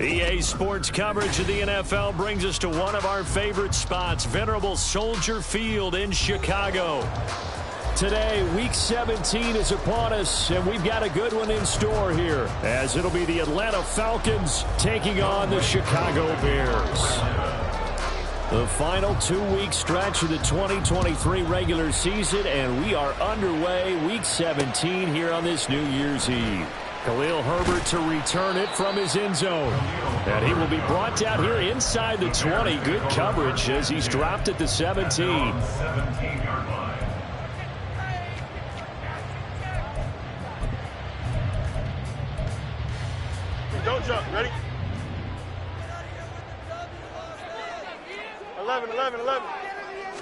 EA Sports coverage of the NFL brings us to one of our favorite spots, venerable Soldier Field in Chicago. Today, Week 17 is upon us, and we've got a good one in store here, as it'll be the Atlanta Falcons taking on the Chicago Bears. The final 2-week stretch of the 2023 regular season, and we are underway, Week 17 here on this New Year's Eve. Khalil Herbert to return it from his end zone. And he will be brought down here inside the 20. Good coverage as he's dropped at the 17. Don't jump. Ready? 11. All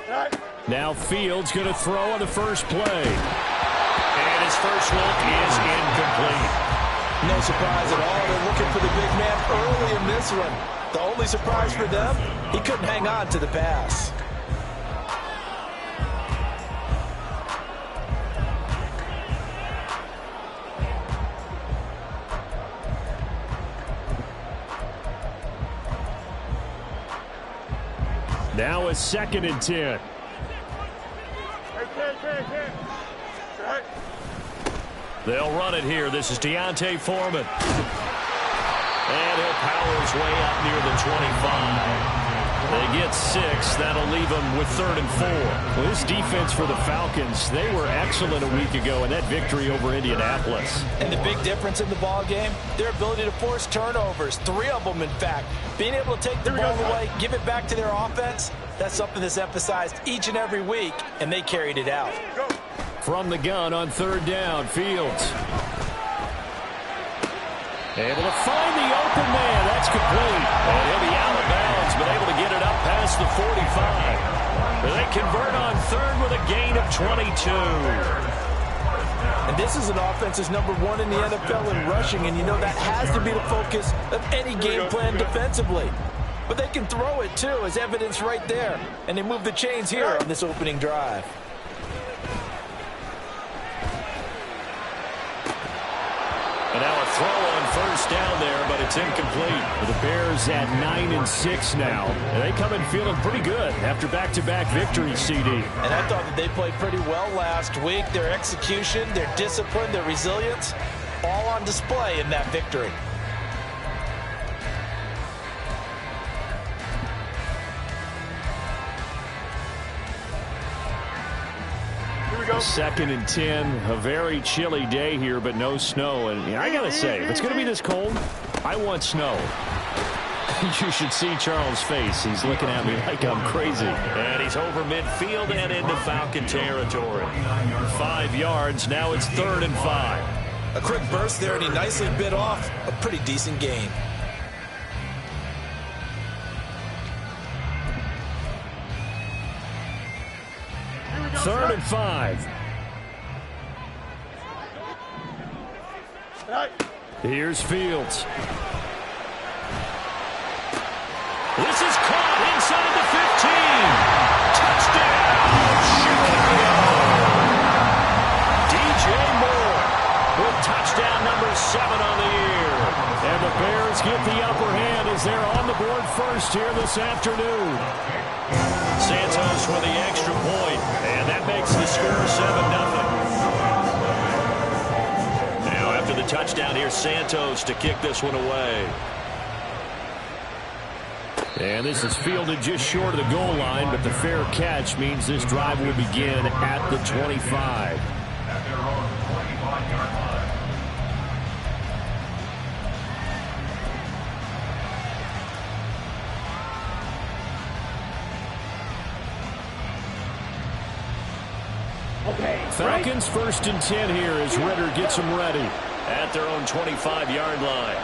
right. Now Fields going to throw on the first play. And his first look is incomplete. No surprise at all. They're looking for the big man early in this one. The only surprise for them, he couldn't hang on to the pass. Now a 2nd and 10. They'll run it here. This is Deontay Foreman. And he'll power his way up near the 25. They get 6. That'll leave them with 3rd and 4. Well, this defense for the Falcons, they were excellent a week ago in that victory over Indianapolis. And the big difference in the ball game, their ability to force turnovers. 3 of them, in fact. Being able to take the ball away, give it back to their offense, that's something that's emphasized each and every week, and they carried it out. From the gun on 3rd down, Fields. Able to find the open man. That's complete. And he'll be out of bounds, but able to get it up past the 45. They convert on 3rd with a gain of 22. And this is an offense that's number 1 in the NFL in rushing, and you know that has to be the focus of any game plan defensively. But they can throw it, too, as evidence right there. And they move the chains here on this opening drive. And now a throw on 1st down there, but it's incomplete. The Bears at 9-6 now. And they come in feeling pretty good after back-to-back victories, CD. And I thought that they played pretty well last week. Their execution, their discipline, their resilience, all on display in that victory. A 2nd and 10, a very chilly day here, but no snow. And I got to say, if it's going to be this cold, I want snow. You should see Charles' face. He's looking at me like I'm crazy. And he's over midfield and into Falcon territory. 5 yards. Now it's 3rd and 5. A quick burst there, and he nicely bit off a pretty decent gain. Third and 5. Here's Fields. This is caught inside the 15. Touchdown, Chicago. DJ Moore with touchdown number 7 on the year. And the Bears get the upper hand as they're on the board first here this afternoon. Santos with the extra point, and that makes the score 7-0. Now after the touchdown, here's Santos to kick this one away. And this is fielded just short of the goal line, but the fair catch means this drive will begin at the 25. Falcons 1st and 10 here as Ritter gets them ready at their own 25-yard line.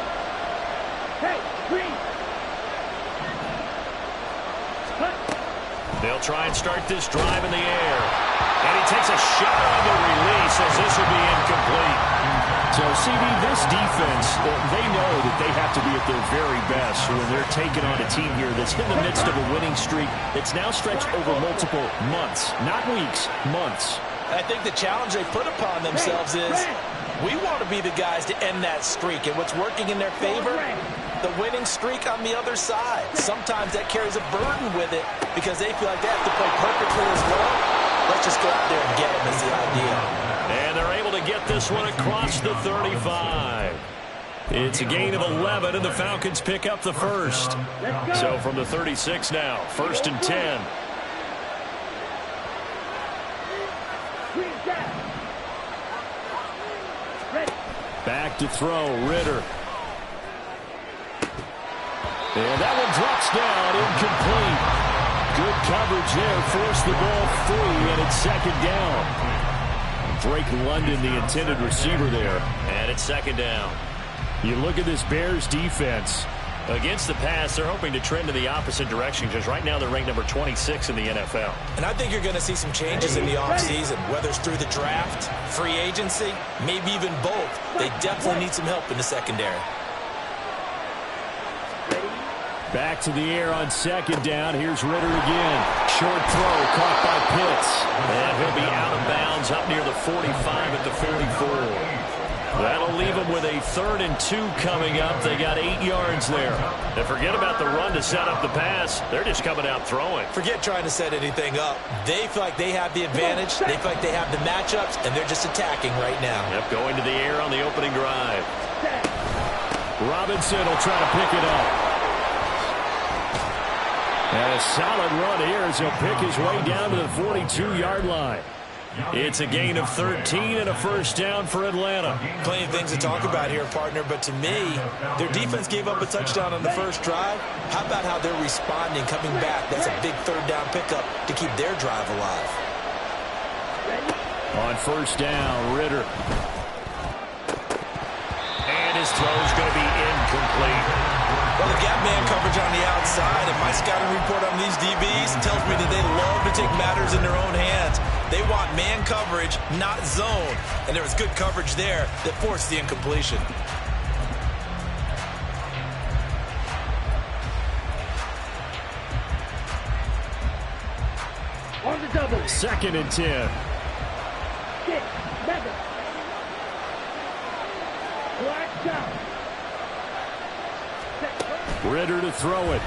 They'll try and start this drive in the air. And he takes a shot on the release as this will be incomplete. So, CD, this defense, they know that they have to be at their very best when they're taking on a team here that's in the midst of a winning streak that's now stretched over multiple months, not weeks, months. I think the challenge they put upon themselves is we want to be the guys to end that streak. And what's working in their favor? The winning streak on the other side. Sometimes that carries a burden with it because they feel like they have to play perfectly as well. Let's just go out there and get them is the idea. And they're able to get this one across the 35. It's a gain of 11, and the Falcons pick up the first. So from the 36 now, 1st and 10. Back to throw, Ritter. And that one drops down, incomplete. Good coverage there, forced the ball free, and it's 2nd down. Drake London, the intended receiver there, and it's 2nd down. You look at this Bears defense. Against the pass, they're hoping to trend in the opposite direction because right now they're ranked number 26 in the NFL. And I think you're going to see some changes in the offseason, whether it's through the draft, free agency, maybe even both. They definitely need some help in the secondary. Back to the air on 2nd down. Here's Ritter again. Short throw caught by Pitts. And he'll be out of bounds up near the 45 at the 44. That'll leave them with a 3rd and 2 coming up. They got 8 yards there. And forget about the run to set up the pass. They're just coming out throwing. Forget trying to set anything up. They feel like they have the advantage. They feel like they have the matchups, and they're just attacking right now. Yep, going to the air on the opening drive. Robinson will try to pick it up. And a solid run here as he'll pick his way down to the 42-yard line. It's a gain of 13 and a 1st down for Atlanta. Plenty of things to talk about here, partner, but to me, their defense gave up a touchdown on the first drive. How about how they're responding, coming back? That's a big 3rd down pickup to keep their drive alive. On 1st down, Ritter. And his throw's going to be incomplete. Well, the gap man coverage on the outside, and my scouting report on these DBs tells me that they love to take matters in their own hands. They want man coverage, not zone. And there was good coverage there that forced the incompletion. On the double. 2nd and 10. 6, 7. Watch out. Ritter to throw it.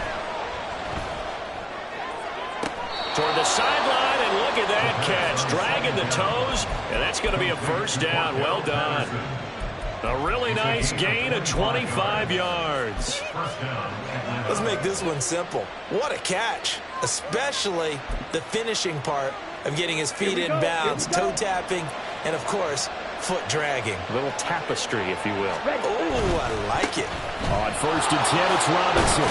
Toward the sideline, and look at that catch. Dragging the toes, and that's going to be a 1st down. Well done. A really nice gain of 25 yards. Let's make this one simple. What a catch, especially the finishing part of getting his feet in bounds, toe tapping, and, of course, foot dragging. A little tapestry, if you will. Oh, I like it. On 1st and 10, it's Robinson.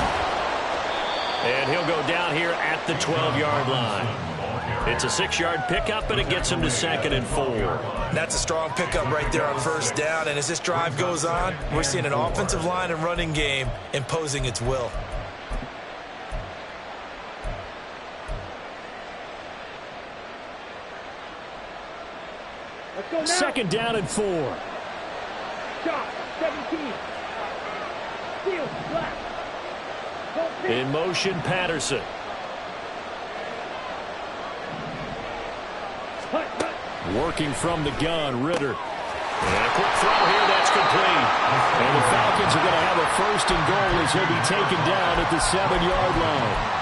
And he'll go down here at the 12-yard line. It's a 6-yard pickup, and it gets him to 2nd and 4. That's a strong pickup right there on 1st down. And as this drive goes on, we're seeing an offensive line and running game imposing its will. Second down and 4. Shot, 17. Steal, black. In motion, Patterson. Working from the gun, Ritter. And a quick throw here, that's complete. And the Falcons are going to have a 1st and goal as he'll be taken down at the 7-yard line.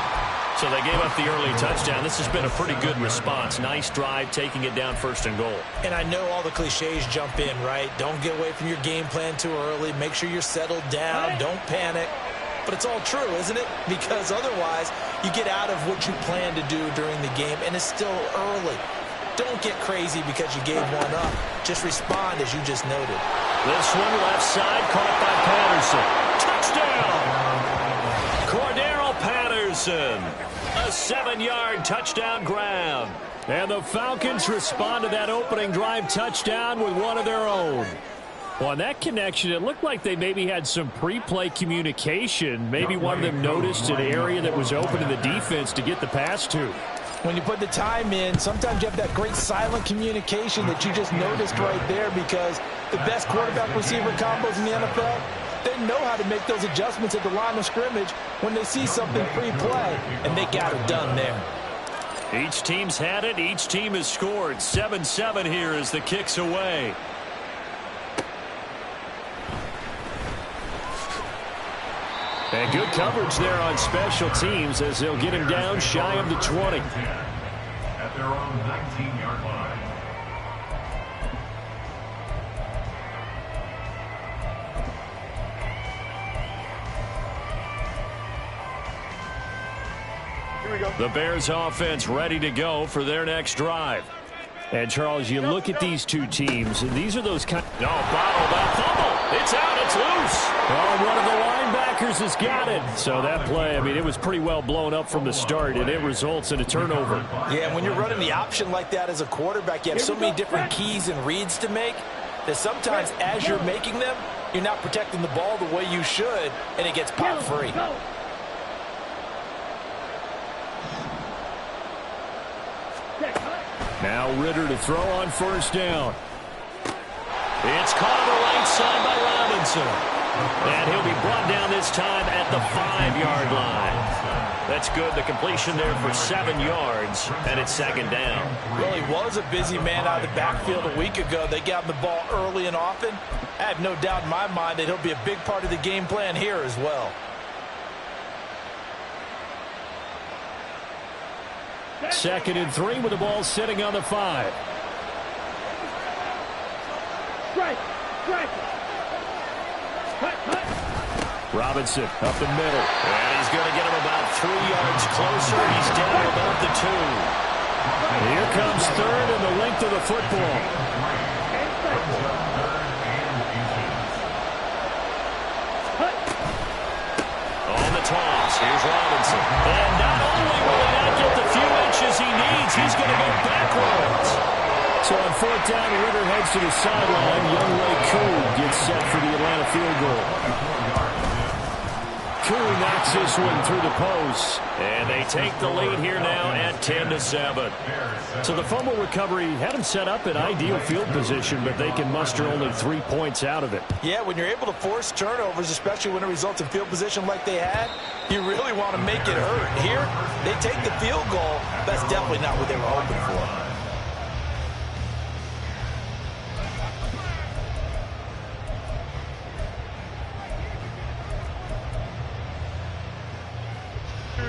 So they gave up the early touchdown. This has been a pretty good response. Nice drive, taking it down 1st and goal. And I know all the cliches jump in, right? Don't get away from your game plan too early. Make sure you're settled down. Don't panic. But it's all true, isn't it? Because otherwise, you get out of what you plan to do during the game, and it's still early. Don't get crazy because you gave one up. Just respond as you just noted. This one left side caught by Patterson. Touchdown! Cordero Patterson. A 7-yard touchdown grab. And the Falcons respond to that opening drive touchdown with one of their own. Well, on that connection, it looked like they maybe had some pre-play communication. Maybe one of them noticed an area that was open in the defense to get the pass to. When you put the time in, sometimes you have that great silent communication that you just noticed right there, because the best quarterback-receiver combos in the NFL, they know how to make those adjustments at the line of scrimmage when they see something pre-play, and they got it done there. Each team's had it. Each team has scored. 7-7 here as the kick's away. And good coverage there on special teams as they'll get him down shy of the 20. At their own 19-yard line. Here we go. The Bears offense ready to go for their next drive. And, Charles, you look at these two teams, and these are those kind of... bottle that fumble. It's out. It's loose. Oh, one of the linebackers has got it. So that play, I mean, it was pretty well blown up from the start, and it results in a turnover. Yeah, and when you're running the option like that as a quarterback, you have so many different keys and reads to make that sometimes as you're making them, you're not protecting the ball the way you should, and it gets popped free. Now Ritter to throw on first down. It's caught on the right side by Robinson. And he'll be brought down this time at the 5-yard line. That's good. The completion there for 7 yards, and it's second down. Well, he was a busy man out of the backfield a week ago. They got him the ball early and often. I have no doubt in my mind that he'll be a big part of the game plan here as well. Second and 3 with the ball sitting on the 5. Strike. Robinson up the middle. And he's going to get him about 3 yards closer. He's down about the 2. Here comes third and the length of the football. On the toss, here's Robinson. And not only will he not get the few inches he needs, he's going to go backwards. So on fourth down, Ritter heads to the sideline. Young Ray Koo gets set for the Atlanta field goal. Koo knocks this one through the post. And they take the lead here now at 10-7. So the fumble recovery had them set up in ideal field position, but they can muster only 3 points out of it. Yeah, when you're able to force turnovers, especially when it results in field position like they had, you really want to make it hurt. Here, they take the field goal. That's definitely not what they were hoping for.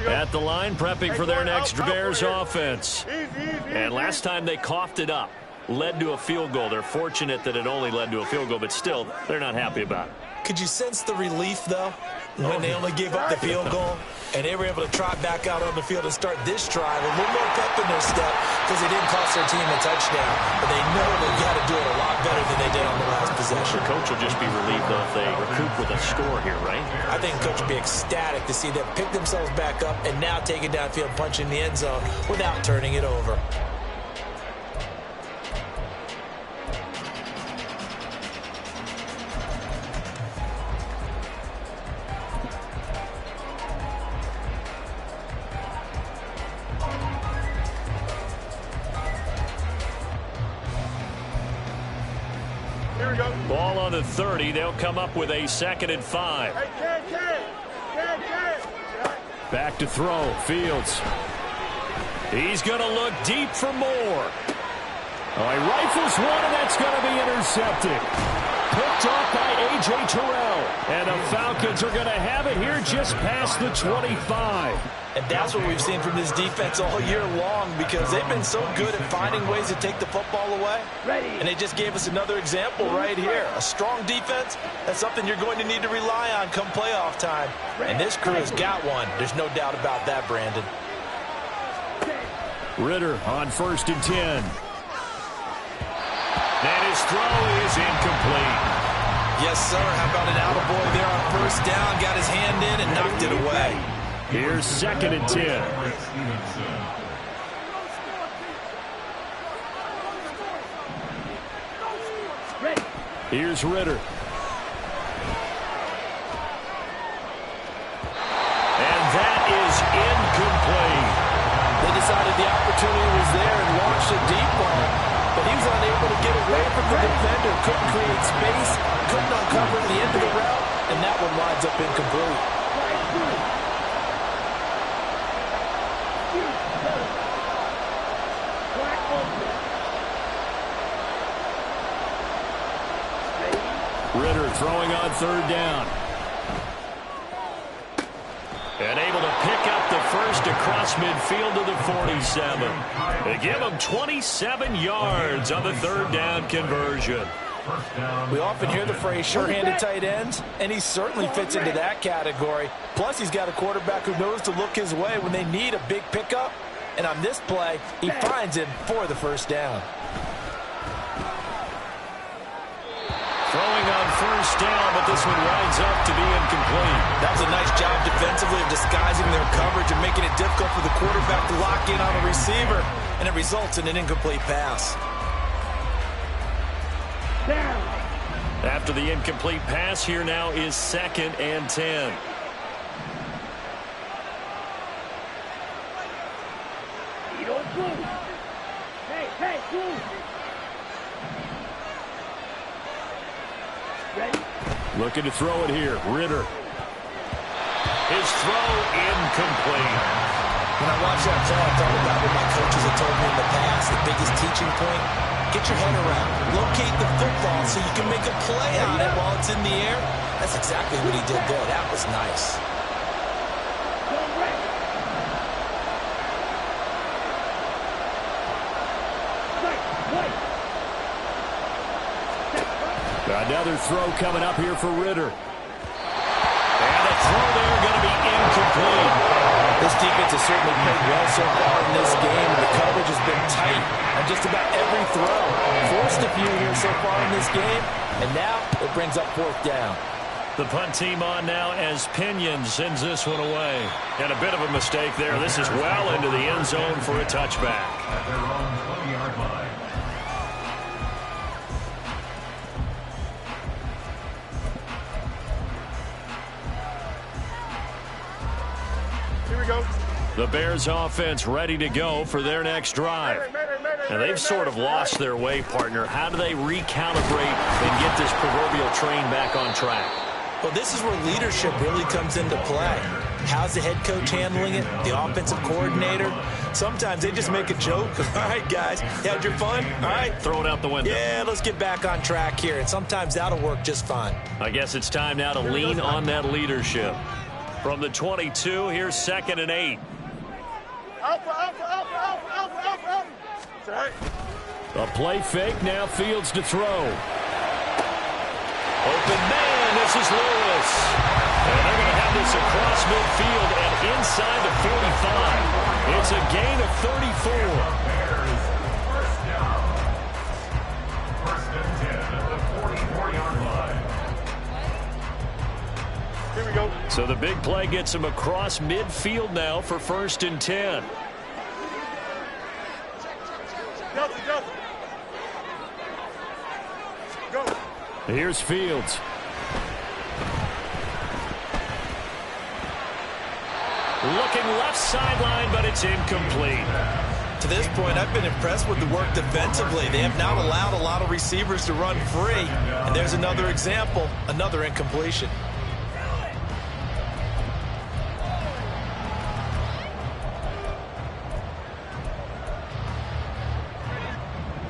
At the line, prepping for their next Bears offense. And last time they coughed it up, led to a field goal. They're fortunate that it only led to a field goal, but still, they're not happy about it. Could you sense the relief, though, when they only gave up the field goal? And they were able to trot back out on the field and start this drive. A little more pep in their step because they didn't cost their team a touchdown. But they know they've got to do it a lot better than they did on the last possession. The coach will just be relieved, though, if they recoup with a score here, right? I think the coach will be ecstatic to see them pick themselves back up and now take it downfield, punch in the end zone without turning it over. Ball on the 30. They'll come up with a 2nd and 5. Back to throw. Fields. He's going to look deep for more. Oh, he rifles one, and that's going to be intercepted. Picked off by A.J. Terrell. And the Falcons are going to have it here just past the 25. And that's what we've seen from this defense all year long, because they've been so good at finding ways to take the football away. And they just gave us another example right here. A strong defense, that's something you're going to need to rely on come playoff time. And this crew has got one. There's no doubt about that, Brandon. Ritter on 1st and 10. And his throw is incomplete. Yes, sir. How about an attaboy there on 1st down? Got his hand in and knocked it away. Here's 2nd and 10. Here's Ritter. And that is incomplete. They decided the opportunity was there and launched a deep ball, but he was unable to get away from the defender, couldn't create space, couldn't uncover at the end of the route, and that one winds up incomplete. Ritter throwing on 3rd down. And able to pick up the first across midfield to the 47. They give him 27 yards on the 3rd down conversion. We often hear the phrase sure-handed tight ends, and he certainly fits into that category. Plus, he's got a quarterback who knows to look his way when they need a big pickup. And on this play, he finds him for the 1st down. Throwing on 1st down, but this one winds up to be incomplete. That was a nice job defensively of disguising their coverage and making it difficult for the quarterback to lock in on a receiver, and it results in an incomplete pass. After the incomplete pass, here now is 2nd and 10. You don't move. Hey, move. Ready? Looking to throw it here. Ritter. His throw incomplete. When I watched that play, I thought about what my coaches had told me in the past. The biggest teaching point, get your head around. Locate the football so you can make a play on it while it's in the air. That's exactly what he did there. That was nice. Another throw coming up here for Ritter. And the throw there going to be incomplete. This defense has certainly played well so far in this game, and the coverage has been tight on just about every throw. Forced a few here so far in this game, and now it brings up 4th down. The punt team on now as Pinion sends this one away. And a bit of a mistake there. This is well into the end zone for a touchback. At their own 20-yard line. The Bears offense ready to go for their next drive. And they've sort of lost their way, partner. How do they recalibrate and get this proverbial train back on track? Well, this is where leadership really comes into play. How's the head coach handling it? The offensive coordinator? Sometimes they just make a joke. All right, guys, you had your fun? All right. Throw it out the window. Yeah, let's get back on track here. And sometimes that'll work just fine. I guess it's time now to lean on that leadership. From the 22, here's 2nd and 8. A play fake, now Fields to throw. Open man, this is Lewis. And they're going to have this across midfield and inside the 45. It's a gain of 34. Bears, 1st down. 1st and 10 at the 44-yard line. Here we go. So the big play gets him across midfield now for 1st and 10. Go. Here's Fields. Looking left sideline, but it's incomplete. To this point, I've been impressed with the work defensively. They have not allowed a lot of receivers to run free. And there's another example, another incompletion.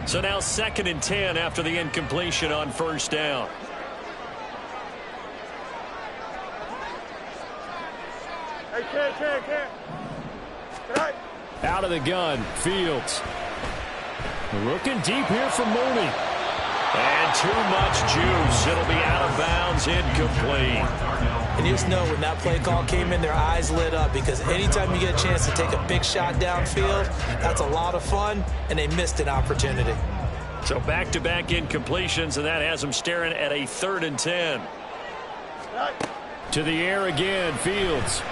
So now 2nd and 10 after the incompletion on 1st down. Hey, Ken. Tonight. Out of the gun, Fields. Looking deep here for Mooney. And too much juice. It'll be out of bounds, incomplete. And you just know when that play call came in, their eyes lit up, because anytime you get a chance to take a big shot downfield, that's a lot of fun, and they missed an opportunity. So back-to-back incompletions, and that has them staring at a 3rd and 10. To the air again, Fields.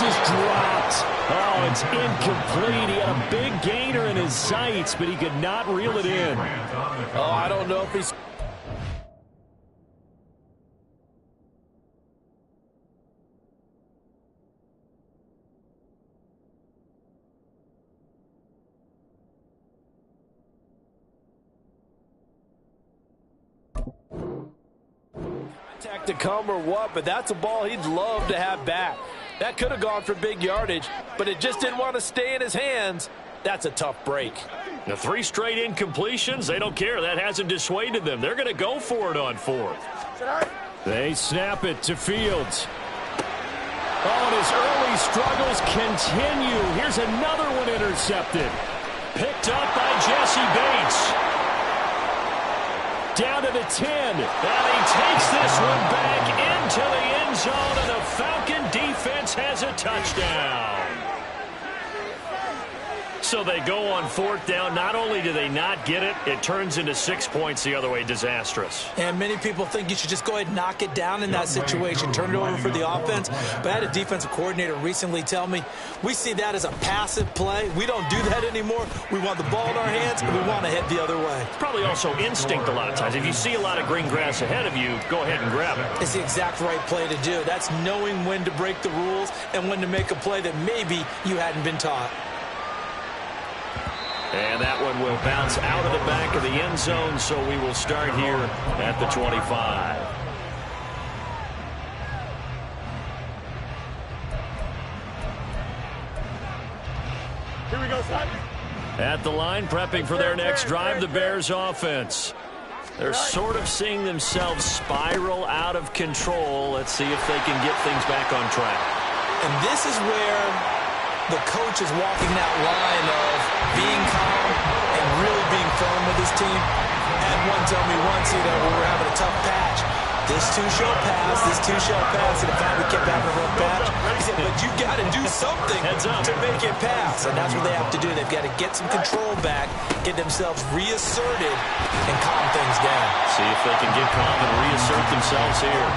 is dropped. Oh, it's incomplete. He had a big gainer in his sights, but he could not reel it in. Oh, I don't know if he's... Contact to come or what, but that's a ball he'd love to have back. That could have gone for big yardage, but it just didn't want to stay in his hands. That's a tough break. The 3 straight incompletions, they don't care. That hasn't dissuaded them. They're going to go for it on 4th. They snap it to Fields. Oh, and his early struggles continue. Here's another one intercepted. Picked up by Jesse Bates. Down to the 10. And he takes this one back into the end zone, and the Falcon defense has a touchdown. So they go on 4th down. Not only do they not get it, it turns into 6 points the other way. Disastrous. And many people think you should just go ahead and knock it down in that situation. Turn it over for the offense. But I had a defensive coordinator recently tell me, we see that as a passive play. We don't do that anymore. We want the ball in our hands, and we want to head the other way. It's probably also instinct a lot of times. If you see a lot of green grass ahead of you, go ahead and grab it. It's the exact right play to do. That's knowing when to break the rules and when to make a play that maybe you hadn't been taught. And that one will bounce out of the back of the end zone, so we will start here at the 25. Here we go, son. At the line, prepping for their next drive, the Bears offense. They're sort of seeing themselves spiral out of control. Let's see if they can get things back on track. And this is where the coach is walking that line of being calm and really being firm with his team. I had one tell me once, we were having a tough patch. This too shall pass, this too shall pass. And if we kept having a rough patch, he said, but you got to do something to make it pass. And that's what they have to do. They've got to get some control back, get themselves reasserted, and calm things down. See if they can get calm and reassert themselves here.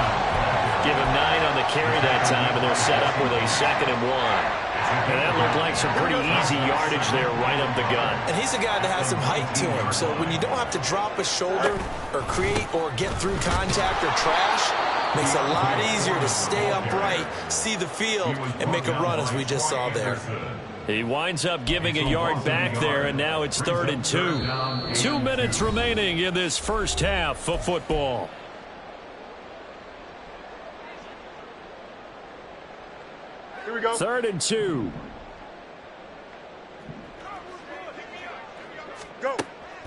Give him 9 on the carry that time, and they're set up with a 2nd and 1. And that looked like some pretty easy yardage there right up the gut. And he's a guy that has some height to him. So when you don't have to drop a shoulder or create or get through contact or trash, makes it a lot easier to stay upright, see the field, and make a run as we just saw there. He winds up giving a yard back there, and now it's 3rd and 2. 2 minutes remaining in this first half of football. Here we go. 3rd and 2. Go.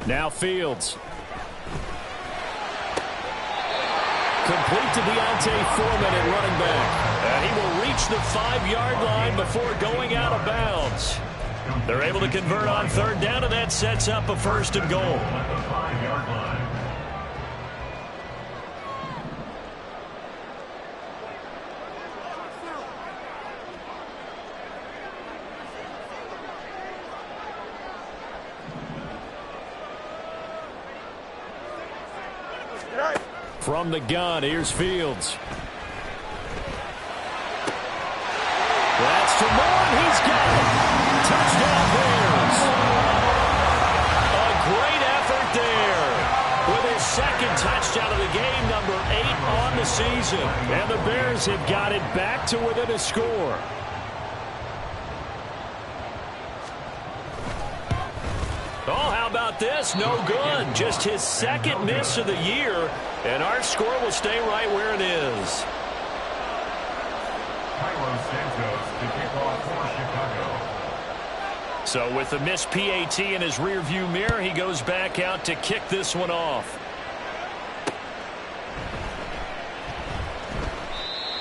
Now Fields. Complete to Deontay Foreman at running back. And he will reach the 5-yard line before going out of bounds. They're able to convert on 3rd down, and that sets up a 1st and goal. At the 5-yard line. From the gun, here's Fields. That's to Moore, he's got it. Touchdown Bears. A great effort there. With his 2nd touchdown of the game, number 8 on the season. And the Bears have got it back to within a score. Oh, how about this? No good. Just his 2nd miss of the year, and our score will stay right where it is. Santos to kick off for Chicago. So with the missed PAT in his rearview mirror, he goes back out to kick this one off.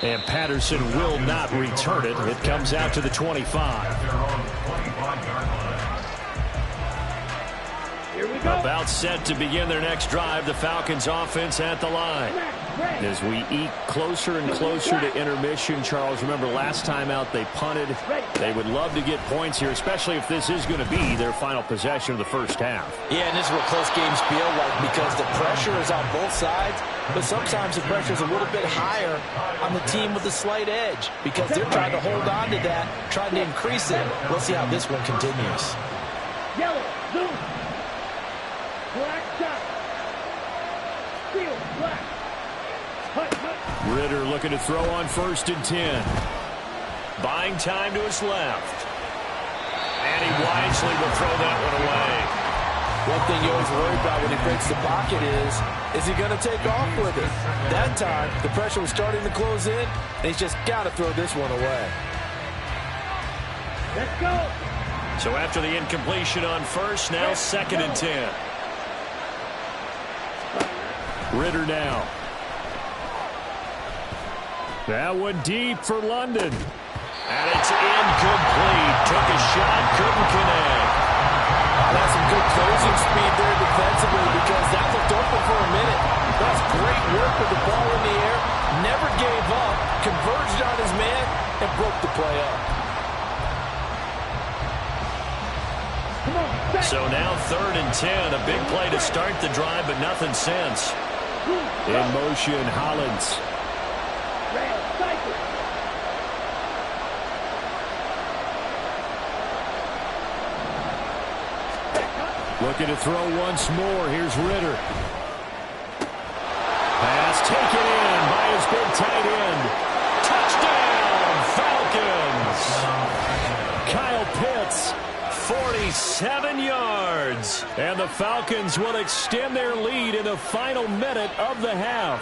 And Patterson will not return it. It comes out to the 25. At their own 25-yard line. About set to begin their next drive, the Falcons offense at the line. As we eke closer and closer to intermission, Charles, remember last time out they punted. They would love to get points here, especially if this is going to be their final possession of the first half. Yeah, and this is what close games feel like because the pressure is on both sides, but sometimes the pressure is a little bit higher on the team with a slight edge because they're trying to hold on to that, trying to increase it. Let's see how this one continues. Yellow, blue, black dot, steel, black. Ritter looking to throw on 1st and 10. Buying time to his left. And he wisely will throw that one away. One thing you always worry about when he breaks the pocket is he going to take off with it? That time, the pressure was starting to close in, and he's just got to throw this one away. Let's go. So after the incompletion on 1st, now 2nd and 10. Ritter now. That one deep for London. And it's incomplete. Took a shot, couldn't connect. That's some good closing speed there defensively because that looked open for a minute. That's great work with the ball in the air. Never gave up. Converged on his man and broke the play up. So now 3rd and 10. A big play to start the drive, but nothing since. In motion, Hollins. Looking to throw once more. Here's Ritter. Pass taken in by his big tight end. Touchdown, Falcons. Kyle Pitts, 47 yards. And the Falcons will extend their lead in the final minute of the half.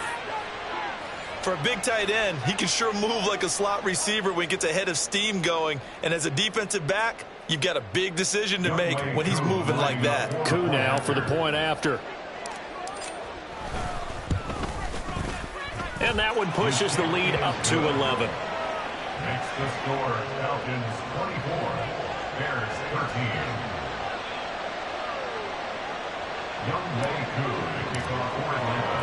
For a big tight end, he can sure move like a slot receiver when he gets a head of steam going. And as a defensive back, you've got a big decision to make when he's moving like that. Koo now for the point after. And that one pushes the lead up to 11. Makes the score Falcons 24, Bears 13. Younghoe Koo to kick off for Atlanta.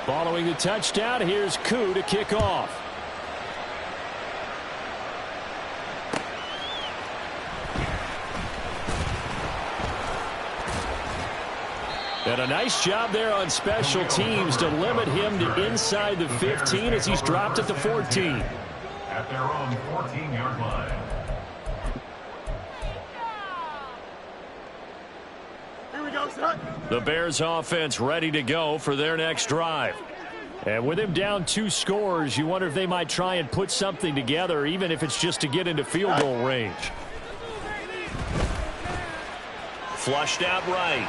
Following the touchdown, here's Koo to kick off. And a nice job there on special teams to limit him to inside the 15 as he's dropped at the 14. At their own 14-yard line. Here we go, son. The Bears offense ready to go for their next drive. And with him down 2 scores, you wonder if they might try and put something together, even if it's just to get into field goal range. Flushed out right.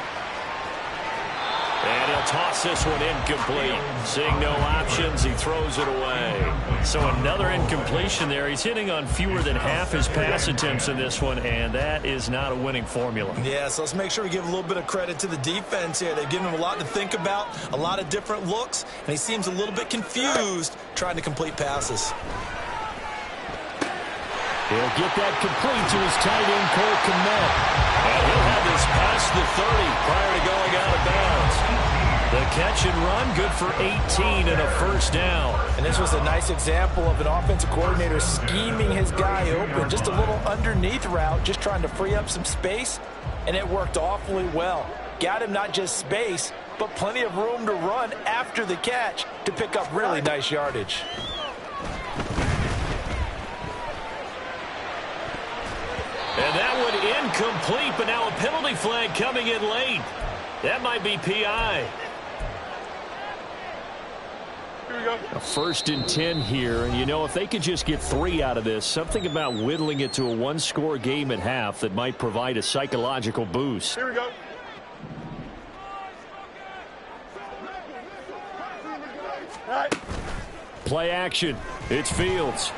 And he'll toss this one incomplete. Seeing no options, he throws it away. So another incompletion there. He's hitting on fewer than half his pass attempts in this one, and that is not a winning formula. Yeah, so let's make sure we give a little bit of credit to the defense here. They've given him a lot to think about, a lot of different looks, and he seems a little bit confused trying to complete passes. He'll get that complete to his tight end, Cole Kmet. And he'll have this past the 30 prior to going out of bounds. The catch and run, good for 18 and a first down. And this was a nice example of an offensive coordinator scheming his guy open. Just a little underneath route, just trying to free up some space, and it worked awfully well. Got him not just space, but plenty of room to run after the catch to pick up really nice yardage. And that one incomplete, but now a penalty flag coming in late. That might be PI. Here we go. A 1st and 10 here, and you know, if they could just get 3 out of this, something about whittling it to a 1-score game at half that might provide a psychological boost. Here we go. All right. Play action. It's Fields.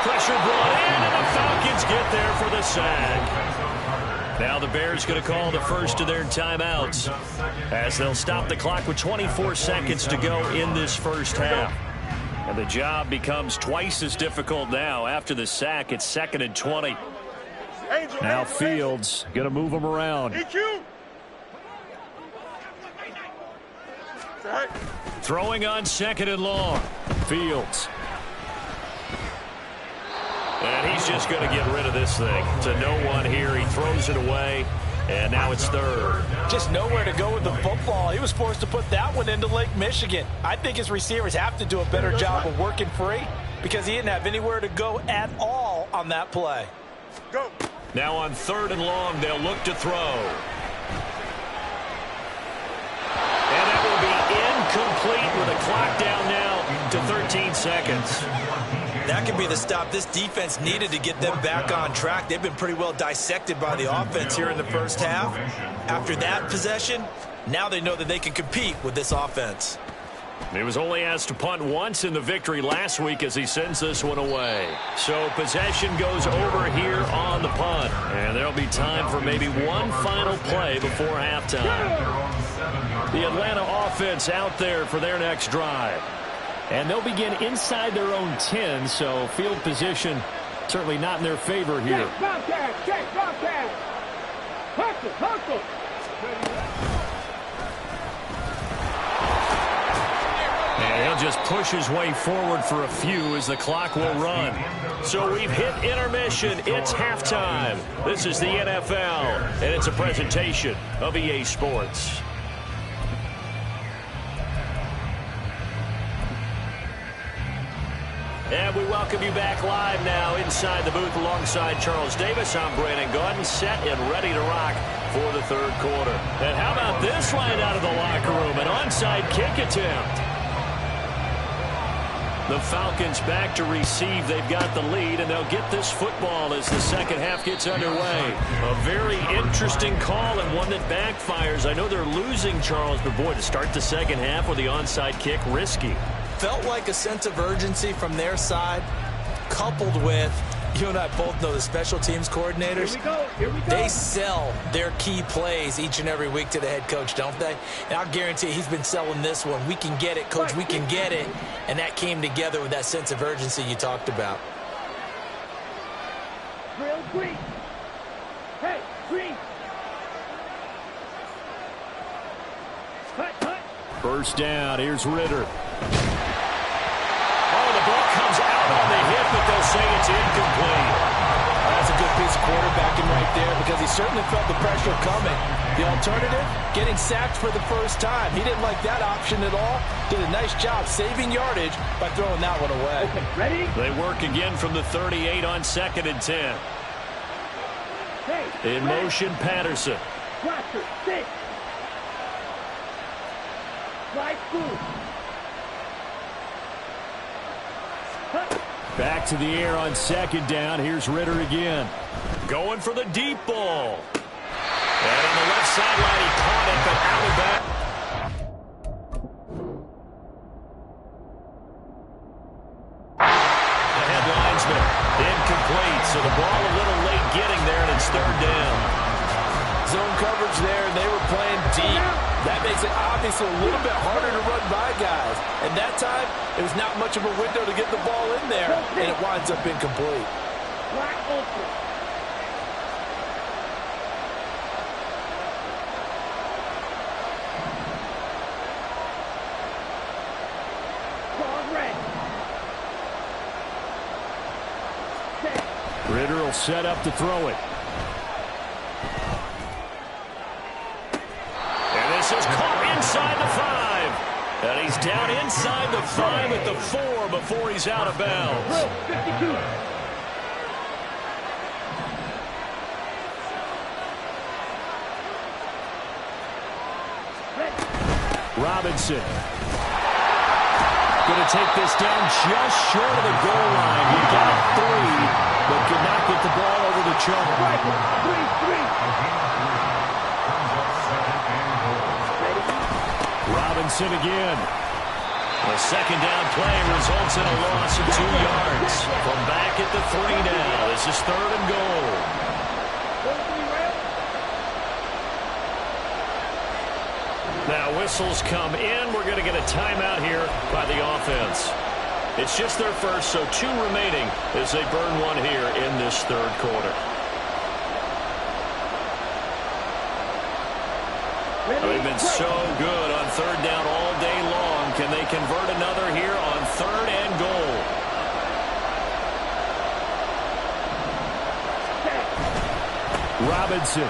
Pressure brought in, and the Falcons get there for the sack. Now the Bears going to call the first of their timeouts as they'll stop the clock with 24 seconds to go in this first half. And the job becomes twice as difficult now after the sack. It's 2nd and 20. Now Fields going to move him around. EQ. Throwing on 2nd and long. Fields. And he's just going to get rid of this thing. To no one here. He throws it away. And now it's 3rd. Just nowhere to go with the football. He was forced to put that one into Lake Michigan. I think his receivers have to do a better job of working free because he didn't have anywhere to go at all on that play. Go. Now on 3rd and long, they'll look to throw. And that will be incomplete with a clock down now to 13 seconds. That could be the stop this defense needed to get them back on track. They've been pretty well dissected by the offense here in the first half. After that possession, now they know that they can compete with this offense. He was only asked to punt once in the victory last week as he sends this one away. So possession goes over here on the punt. And there'll be time for maybe one final play before halftime. The Atlanta offense out there for their next drive. And they'll begin inside their own 10, so field position certainly not in their favor here. Check Bobcat. Hustle. And he'll just push his way forward for a few as the clock will run. So we've hit intermission. It's halftime. This is the NFL, and it's a presentation of EA Sports. And we welcome you back live now inside the booth alongside Charles Davis. I'm Brandon Gaudin, set and ready to rock for the 3rd quarter. And how about this right out of the locker room? An onside kick attempt. The Falcons back to receive. They've got the lead, and they'll get this football as the second half gets underway. A very interesting call and one that backfires. I know they're losing, Charles, but boy, to start the second half with the onside kick, risky. Felt like a sense of urgency from their side, coupled with, you and I both know the special teams coordinators. Here we go. They sell their key plays each and every week to the head coach, don't they? And I'll guarantee he's been selling this one. We can get it, coach, we can get it. And that came together with that sense of urgency you talked about. Drill green. Hey, green. Cut. First down. Here's Ritter. Oh, the ball comes out on the hit, but they'll say it's incomplete. That's a good piece of quarterbacking right there because he certainly felt the pressure coming. The alternative, getting sacked for the first time. He didn't like that option at all. Did a nice job saving yardage by throwing that one away. Okay, ready? They work again from the 38 on 2nd and 10. Hey, In motion, Patterson. Blaster, 6. Slide through. Back to the air on 2nd down. Here's Ritter again. Going for the deep ball. And on the left sideline, he caught it, but out of that. The head linesman incomplete. So the ball a little late getting there, and it's 3rd down. Zone coverage there, and they were playing deep. That makes it obviously a little bit harder to run by guys. And that time, it was not much of a window to get the ball in there, and it winds up incomplete. Black ultra. Ball red. Ritter will set up to throw it. This is caught inside the 5. And he's down inside the 5 at the 4 before he's out of bounds. 52. Robinson. Going to take this down just short of the goal line. He got 3, but could not get the ball over the chalk. 3. Robinson again. The second down play results in a loss of 2 yards. From back at the 3 now. This is 3rd and goal. Now whistles come in. We're going to get a timeout here by the offense. It's just their first, so 2 remaining as they burn 1 here in this 3rd quarter. They've been so good on third down all day long. Can they convert another here on 3rd and goal? Robinson.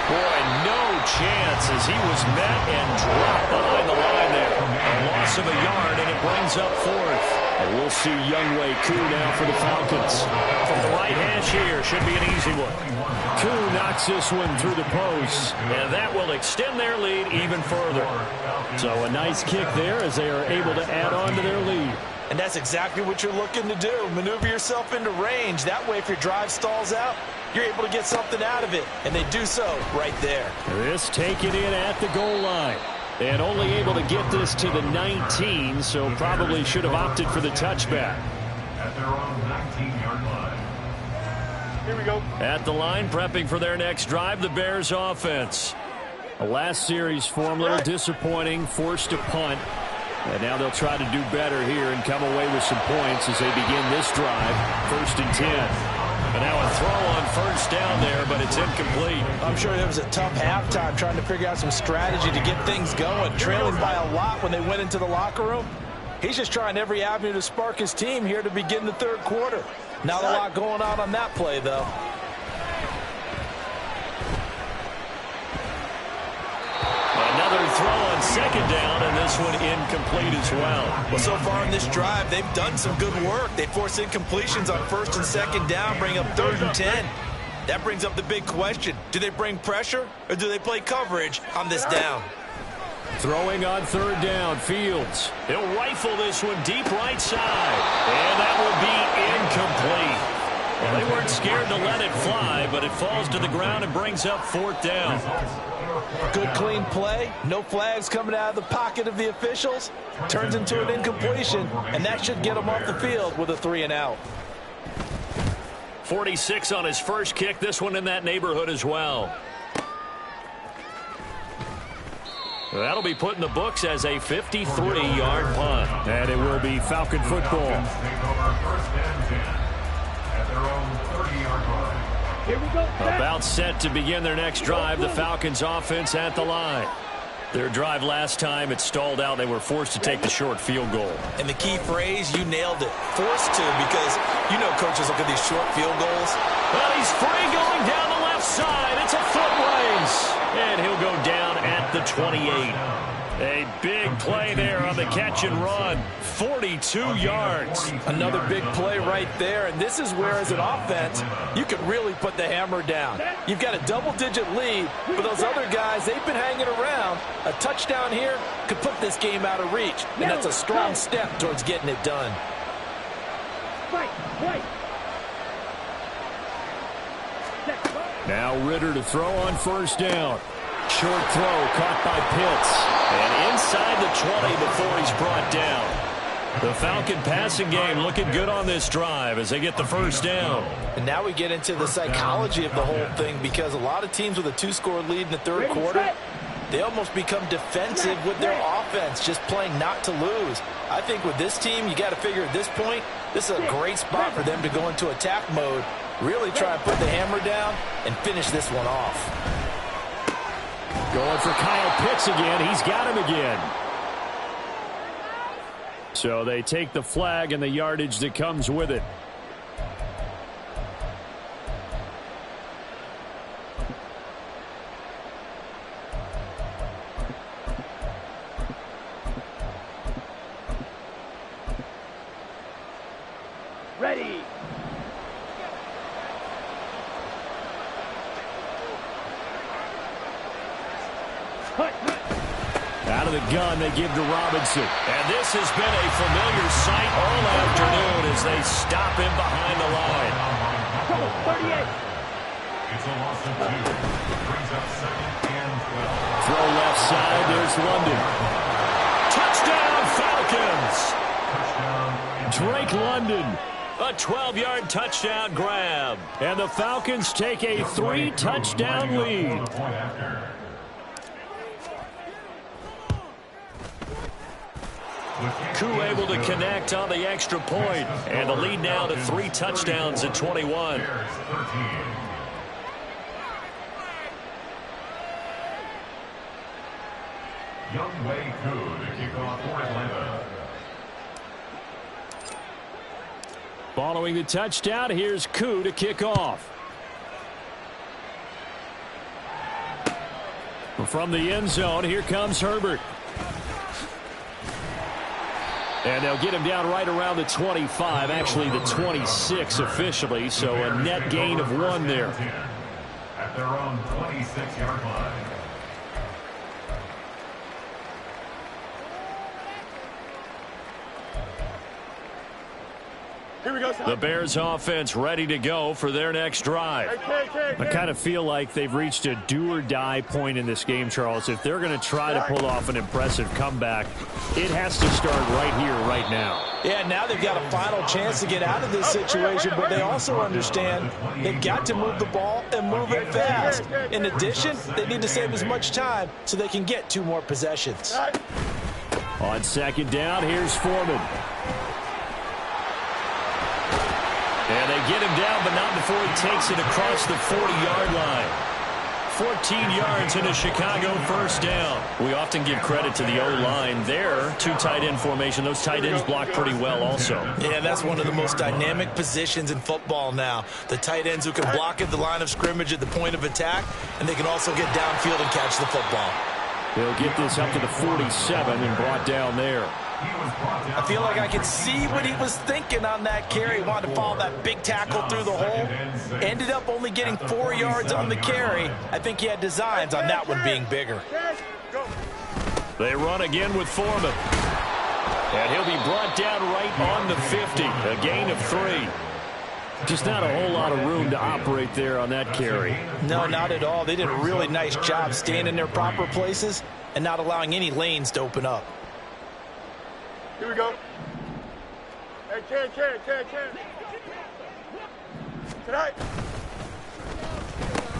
Boy, no chance as he was met and dropped behind the line there. A loss of a yard, and it brings up 4th. And we'll see Younghoe Koo now for the Falcons. From the right hash here, should be an easy one. Koo knocks this one through the post, and that will extend their lead even further. So a nice kick there as they are able to add on to their lead. And that's exactly what you're looking to do. Maneuver yourself into range. That way, if your drive stalls out, you're able to get something out of it. And they do so right there. This taken in at the goal line. And only able to get this to the 19, so probably should have opted for the touchback. At their own 19-yard line. Here we go. At the line, prepping for their next drive, the Bears offense. The last series for them, a little disappointing, forced a punt. And now they'll try to do better here and come away with some points as they begin this drive, 1st and 10. And now a throw on 1st down there, but it's incomplete. I'm sure there was a tough halftime trying to figure out some strategy to get things going, trailing by a lot when they went into the locker room. He's just trying every avenue to spark his team here to begin the 3rd quarter. Not a lot going on that play, though. Another throw on 2nd down, and this one incomplete as well. Well, so far in this drive, they've done some good work. They force incompletions on 1st and 2nd down, bring up 3rd and 10. That brings up the big question. Do they bring pressure, or do they play coverage on this down? Throwing on 3rd down, Fields. He'll rifle this one deep right side. And that will be incomplete. Well, they weren't scared to let it fly, but it falls to the ground and brings up 4th down. Good, clean play. No flags coming out of the pocket of the officials. Turns into an incompletion, and that should get him off the field with a 3 and out. 46 on his first kick. This one in that neighborhood as well. That'll be put in the books as a 53-yard punt. And it will be Falcon football. Here we go. About set to begin their next drive, the Falcons offense at the line. Their drive last time, it stalled out. They were forced to take the short field goal. And the key phrase, you nailed it. Forced to, because you know coaches look at these short field goals. Well, he's free going down the left side. It's a foot race. And he'll go down at the 28. A big play there on the catch and run. 42 yards. Another big play right there. And this is where, as an offense, you can really put the hammer down. You've got a double-digit lead. For those other guys, they've been hanging around. A touchdown here could put this game out of reach. And that's a strong step towards getting it done. Right. Now Ritter to throw on 1st down. Short throw caught by Pitts. And inside the 20 before he's brought down. The Falcon passing game looking good on this drive as they get the 1st down. And now we get into the psychology of the whole thing, because a lot of teams with a 2-score lead in the 3rd quarter, they almost become defensive with their offense, just playing not to lose. I think with this team, you got to figure at this point, this is a great spot for them to go into attack mode, really try to put the hammer down and finish this one off. Going for Kyle Pitts again. He's got him again. So they take the flag and the yardage that comes with it. Ready. Out of the gun, they give to Robinson. And this has been a familiar sight all afternoon as they stop him behind the line. 38. It's a loss of 2. Brings up 2nd and 12. Throw left side, there's London. Touchdown, Falcons! Drake London, a 12-yard touchdown grab. And the Falcons take a 3-touchdown lead. Koo able to connect on the extra point. And the lead now to 3 touchdowns at 21. Young Wei Koo to kick off for Atlanta. Following the touchdown, here's Koo to kick off. From the end zone, here comes Herbert. And they'll get him down right around the 25, actually the 26 officially, so a net gain of 1 there. At their own 26-yard line. Here we go, The Bears offense ready to go for their next drive. I kind of feel like they've reached a do-or-die point in this game, Charles. If they're going to try to pull off an impressive comeback, it has to start right here, right now. Yeah, now they've got a final chance to get out of this situation, but they also understand they've got to move the ball and move it fast. In addition, they need to save as much time so they can get 2 more possessions. On second down, here's Foreman. And they get him down, but not before he takes it across the 40-yard line. 14 yards in a Chicago first down. We often give credit to the O-line there. 2 tight end formation. Those tight ends block pretty well also. Yeah, that's one of the most dynamic positions in football now. The tight ends who can block at the line of scrimmage at the point of attack, and they can also get downfield and catch the football. They'll get this up to the 47 and brought down there. I feel like I could see what he was thinking on that carry. He wanted to follow that big tackle through the hole. Ended up only getting 4 yards on the carry. I think he had designs on that one being bigger. They run again with Foreman. And he'll be brought down right on the 50. A gain of 3. Just not a whole lot of room to operate there on that carry. No, not at all. They did a really nice job staying in their proper places and not allowing any lanes to open up. Here we go. Hey, Ken. Tonight.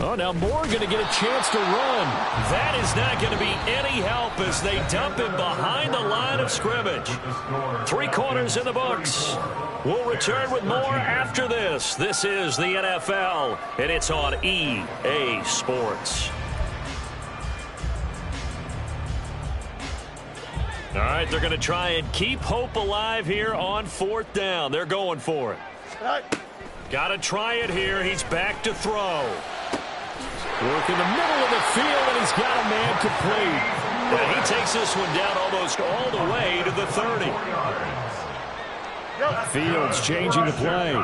Oh, now Moore going to get a chance to run. That is not going to be any help as they dump him behind the line of scrimmage. 3 quarters in the books. We'll return with more after this. This is the NFL, and it's on EA Sports. All right, they're going to try and keep hope alive here on 4th down. They're going for it. Got to try it here. He's back to throw. Work in the middle of the field, and he's got a man complete. And he takes this one down almost all the way to the 30. Fields changing the play.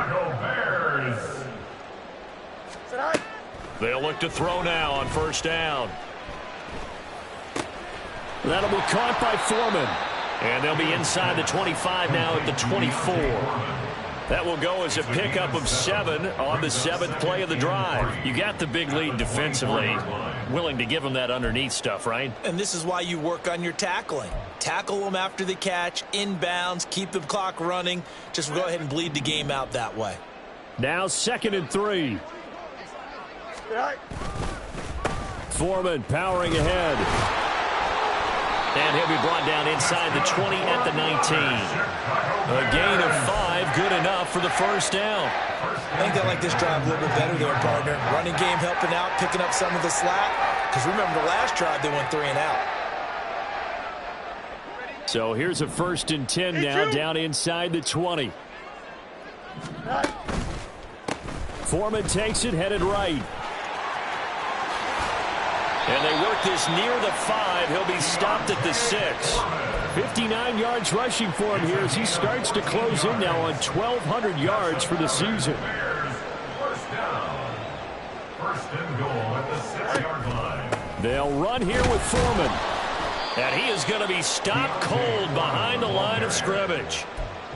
They'll look to throw now on 1st down. That'll be caught by Foreman. And they'll be inside the 25 now at the 24. That will go as a pickup of 7 on the 7th play of the drive. You got the big lead defensively. Willing to give them that underneath stuff, right? And this is why you work on your tackling. Tackle them after the catch, inbounds, keep the clock running. Just go ahead and bleed the game out that way. Now 2nd and 3. Foreman powering ahead. And he'll be brought down inside the 20 at the 19. A gain of 5, good enough for the 1st down. I think they like this drive a little bit better there, partner. Running game helping out, picking up some of the slack. Because remember the last drive, they went 3 and out. So here's a 1st and 10 now, down inside the 20. Foreman takes it, headed right. And they work this near the 5. He'll be stopped at the 6. 59 yards rushing for him here as he starts to close in now on 1,200 yards for the season. First down. 1st and goal at the 6-yard line. They'll run here with Foreman. And he is going to be stopped cold behind the line of scrimmage.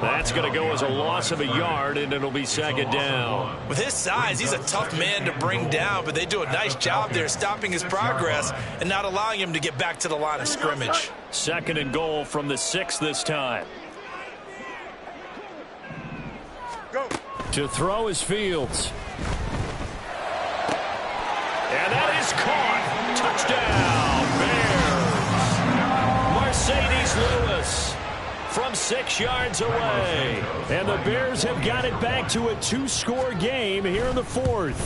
That's going to go as a loss of a yard, and it'll be 2nd down. With his size, he's a tough man to bring down, but they do a nice job there stopping his progress and not allowing him to get back to the line of scrimmage. 2nd and goal from the 6 this time. Go. To throw is Fields. And that is caught. Touchdown, Bears. Mercedes Lewis from 6 yards away. And the Bears have got it back to a 2-score game here in the 4th.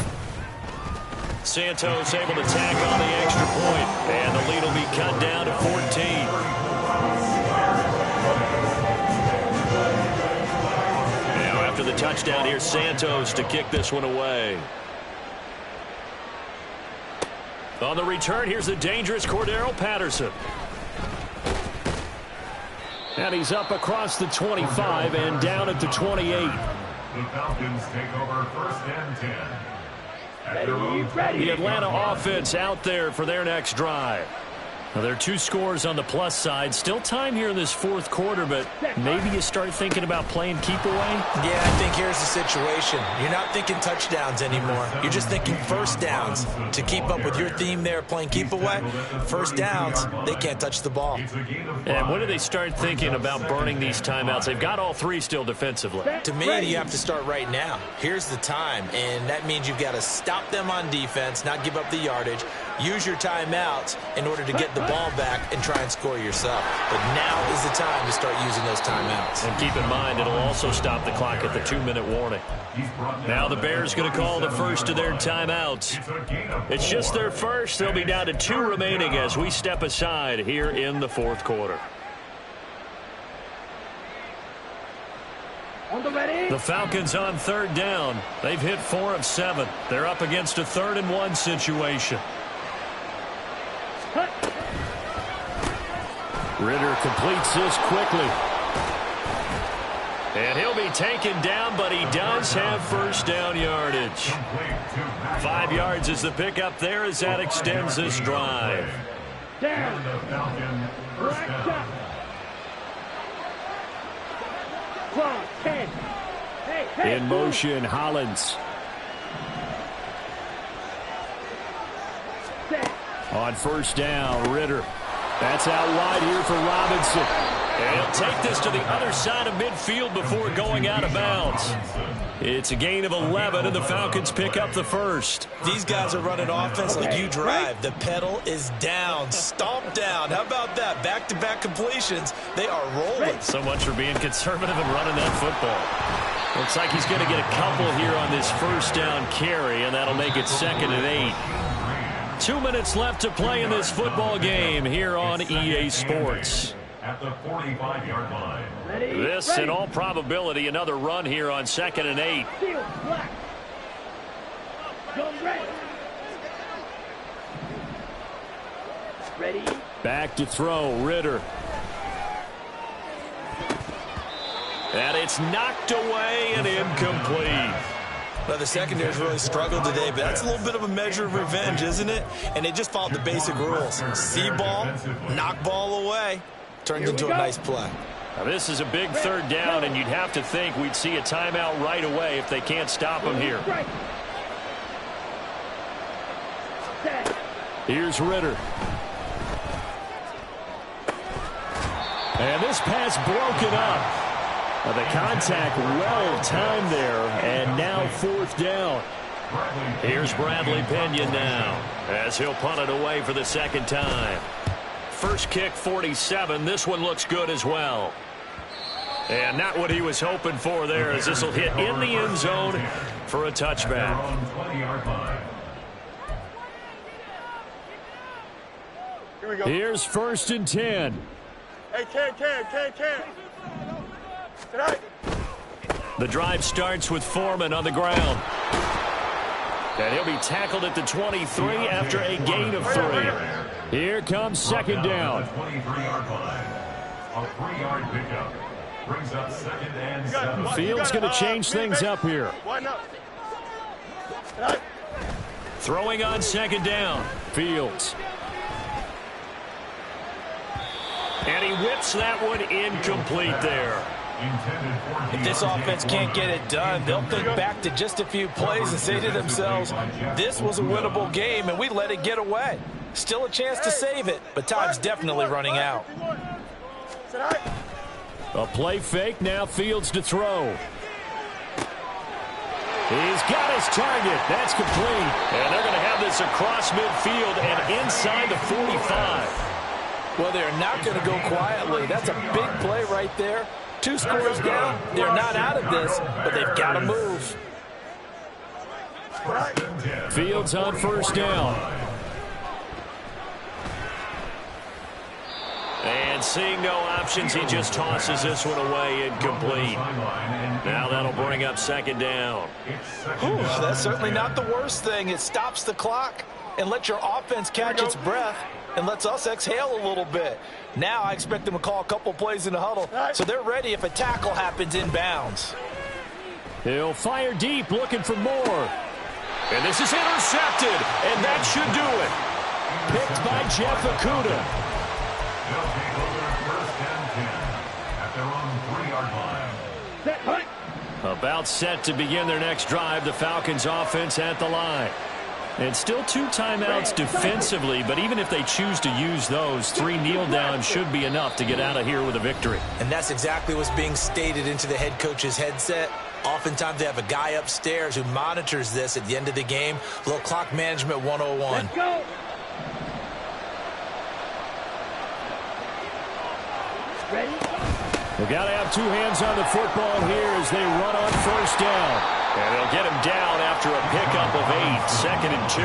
Santos able to tack on the extra point. And the lead will be cut down to 14. the touchdown here. Santos to kick this one away. On the return, here's the dangerous Cordero Patterson. And he's up across the 25 and down at the 28. The Falcons take over 1st and 10. The Atlanta offense out there for their next drive. Now, there are 2 scores on the plus side. Still time here in this 4th quarter, but maybe you start thinking about playing keep away? Yeah, I think here's the situation. You're not thinking touchdowns anymore. You're just thinking first downs. To keep up with your theme there, playing keep away, first downs, they can't touch the ball. And when do they start thinking about burning these timeouts? They've got all 3 still defensively. To me, you have to start right now. Here's the time, and that means you've got to stop them on defense, not give up the yardage, use your timeouts in order to get the ball back and try and score yourself. But now is the time to start using those timeouts. And keep in mind, it'll also stop the clock at the 2-minute warning. Now the Bears going to call the first of their timeouts. It's just their first. They'll be down to 2 remaining as we step aside here in the 4th quarter. The Falcons on 3rd down. They've hit 4 of 7. They're up against a 3rd and 1 situation. Ritter completes this quickly. And he'll be taken down, but he does have first down yardage. 5 yards is the pickup there as that extends this drive. Down. First down. Clock, 10. Hey, In motion, Hollins. set. On first down, Ritter. That's out wide here for Robinson. And he'll take this to the other side of midfield before going out of bounds. It's a gain of 11, and the Falcons pick up the first. These guys are running offense like you drive. The pedal is down, stomped down. How about that? Back-to-back completions. They are rolling. So much for being conservative and running that football. Looks like he's going to get a couple here on this first down carry, and that'll make it 2nd and 8. 2 minutes left to play in this football game here on EA Sports. At the 45-yard line. This, in all probability, another run here on 2nd and 8. Field, black. Go red. Ready. Back to throw, Ritter. And it's knocked away and incomplete. Well, the secondary's really struggled today, but that's a little bit of a measure of revenge, isn't it? And they just followed the basic rules. See ball, knock ball away. Turns into a nice play. Now, this is a big 3rd down, and you'd have to think we'd see a timeout right away if they can't stop him here. Here's Ritter. And this pass broken up. The contact well timed there, and now 4th down. Here's Bradley Pinion now, as he'll punt it away for the 2nd time. First kick, 47. This one looks good as well. And not what he was hoping for there, as this will hit in the end zone for a touchback. Here we go. Here's 1st and 10. Hey, Can. Tonight. The drive starts with Foreman on the ground. And he'll be tackled at the 23 after a gain of 3. Here comes 2nd down. 23-yard line. A 3-yard pickup brings up 2nd and 7. Fields going to change things up here. Why not? Tonight. Throwing on 2nd down. Fields. And he whips that one incomplete there. If this offense can't get it done, they'll think back to just a few plays and say to themselves, this was a winnable game and we let it get away. Still a chance to save it, but time's definitely running out. A play fake, now Fields to throw. He's got his target. That's complete. And they're going to have this across midfield and inside the 45. Well, they're not going to go quietly. That's a big play right there. 2 scores down. They're not out of this, but they've got to move. Fields on 1st down. And And seeing no options, he just tosses this one away incomplete. Now that'll bring up second down. Whew, that's certainly not the worst thing. It stops the clock and lets your offense catch its breath and lets us exhale a little bit. Now I expect them to call a couple plays in the huddle, so they're ready if a tackle happens inbounds. He'll fire deep, looking for more. And this is intercepted, and that should do it. Picked by Jeff Okudah. They'll take over first and 10 at their own 3-yard line. Set, hunt. About set to begin their next drive, the Falcons offense at the line. And still 2 timeouts defensively, but even if they choose to use those, 3 kneel downs should be enough to get out of here with a victory. And that's exactly what's being stated into the head coach's headset. Oftentimes they have a guy upstairs who monitors this at the end of the game. A little clock management 101. Let's go. Ready? We've got to have 2 hands on the football here as they run on first down. And they'll get him down after a pickup of 8, second and 2.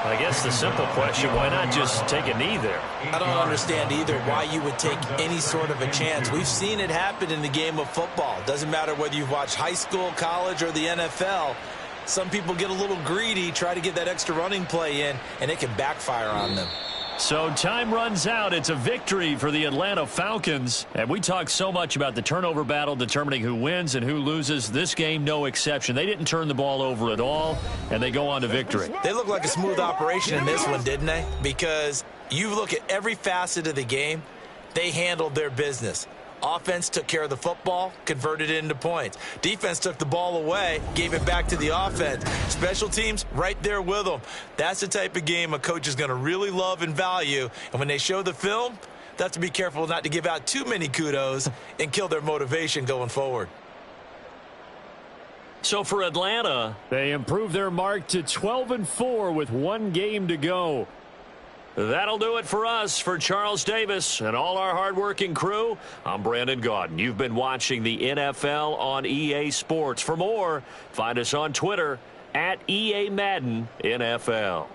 I guess the simple question, why not just take a knee there? I don't understand either why you would take any sort of a chance. We've seen it happen in the game of football. Doesn't matter whether you've watched high school, college, or the NFL. Some people get a little greedy, try to get that extra running play in, and it can backfire on them. So time runs out. It's a victory for the Atlanta Falcons. And we talk so much about the turnover battle determining who wins and who loses. This game, no exception. They didn't turn the ball over at all, and they go on to victory. They look like a smooth operation in this one, didn't they? Because you look at every facet of the game, they handled their business. Offense took care of the football, converted it into points. Defense took the ball away, gave it back to the offense. Special teams, right there with them. That's the type of game a coach is going to really love and value. And when they show the film, they have to be careful not to give out too many kudos and kill their motivation going forward. So for Atlanta, they improved their mark to 12-4 with 1 game to go. That'll do it for us. For Charles Davis and all our hardworking crew, I'm Brandon Gaudin. You've been watching the NFL on EA Sports. For more, find us on Twitter @EA Madden NFL.